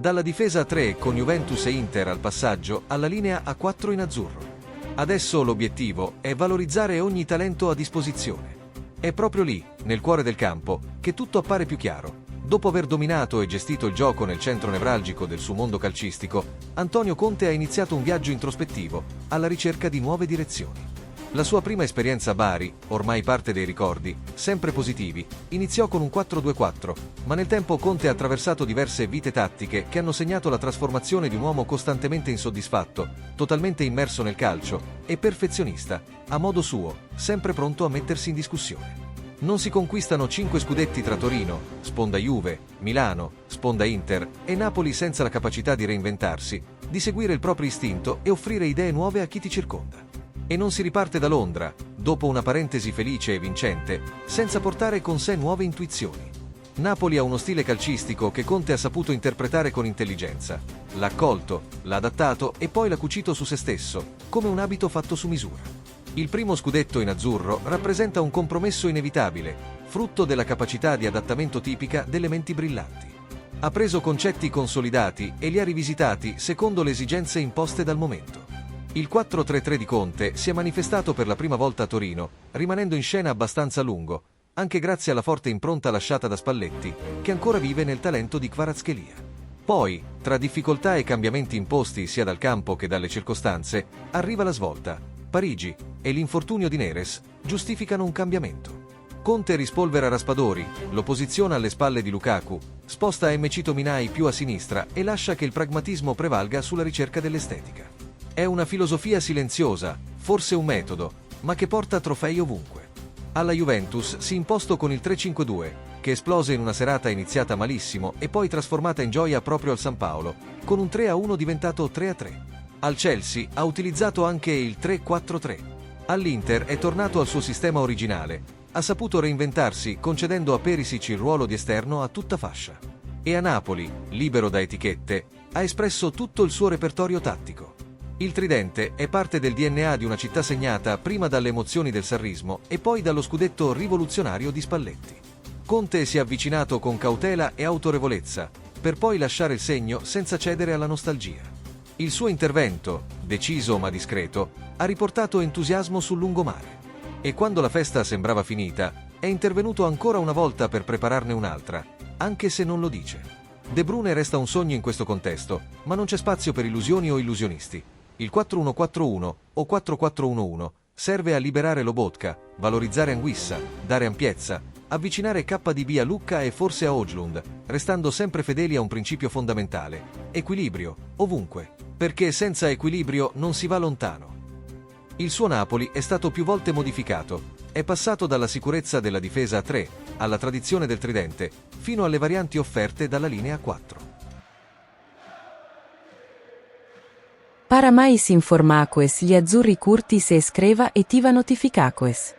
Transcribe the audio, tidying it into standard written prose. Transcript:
Dalla difesa a 3 con Juventus e Inter al passaggio alla linea a 4 in azzurro. Adesso l'obiettivo è valorizzare ogni talento a disposizione. È proprio lì, nel cuore del campo, che tutto appare più chiaro. Dopo aver dominato e gestito il gioco nel centro nevralgico del suo mondo calcistico, Antonio Conte ha iniziato un viaggio introspettivo, alla ricerca di nuove direzioni. La sua prima esperienza a Bari, ormai parte dei ricordi, sempre positivi, iniziò con un 4-2-4, ma nel tempo Conte ha attraversato diverse vite tattiche che hanno segnato la trasformazione di un uomo costantemente insoddisfatto, totalmente immerso nel calcio e perfezionista, a modo suo, sempre pronto a mettersi in discussione. Non si conquistano 5 scudetti tra Torino, sponda Juve, Milano, sponda Inter e Napoli senza la capacità di reinventarsi, di seguire il proprio istinto e offrire idee nuove a chi ti circonda. E non si riparte da Londra, dopo una parentesi felice e vincente, senza portare con sé nuove intuizioni. Napoli ha uno stile calcistico che Conte ha saputo interpretare con intelligenza. L'ha accolto, l'ha adattato e poi l'ha cucito su se stesso, come un abito fatto su misura. Il primo scudetto in azzurro rappresenta un compromesso inevitabile, frutto della capacità di adattamento tipica delle menti brillanti. Ha preso concetti consolidati e li ha rivisitati secondo le esigenze imposte dal momento. Il 4-3-3 di Conte si è manifestato per la prima volta a Torino, rimanendo in scena abbastanza a lungo, anche grazie alla forte impronta lasciata da Spalletti, che ancora vive nel talento di Kvaratskhelia. Poi, tra difficoltà e cambiamenti imposti sia dal campo che dalle circostanze, arriva la svolta. Parigi e l'infortunio di Neres giustificano un cambiamento. Conte rispolvera Raspadori, lo posiziona alle spalle di Lukaku, sposta MC Tominay più a sinistra e lascia che il pragmatismo prevalga sulla ricerca dell'estetica. È una filosofia silenziosa, forse un metodo, ma che porta trofei ovunque. Alla Juventus si è imposto con il 3-5-2, che esplose in una serata iniziata malissimo e poi trasformata in gioia proprio al San Paolo, con un 3-1 diventato 3-3. Al Chelsea ha utilizzato anche il 3-4-3. All'Inter è tornato al suo sistema originale, ha saputo reinventarsi concedendo a Perisic il ruolo di esterno a tutta fascia. E a Napoli, libero da etichette, ha espresso tutto il suo repertorio tattico. Il tridente è parte del DNA di una città segnata prima dalle emozioni del sarrismo e poi dallo scudetto rivoluzionario di Spalletti. Conte si è avvicinato con cautela e autorevolezza, per poi lasciare il segno senza cedere alla nostalgia. Il suo intervento, deciso ma discreto, ha riportato entusiasmo sul lungomare. E quando la festa sembrava finita, è intervenuto ancora una volta per prepararne un'altra, anche se non lo dice. De Bruyne resta un sogno in questo contesto, ma non c'è spazio per illusioni o illusionisti. Il 4-1-4-1 o 4-4-1-1 serve a liberare Lobotka, valorizzare Anguissa, dare ampiezza, avvicinare KDB a Lucca e forse a Højlund, restando sempre fedeli a un principio fondamentale: equilibrio, ovunque, perché senza equilibrio non si va lontano. Il suo Napoli è stato più volte modificato, è passato dalla sicurezza della difesa a 3, alla tradizione del tridente, fino alle varianti offerte dalla linea 4. Para mais informações, gli azzurri curti se escreva e tiva notificações.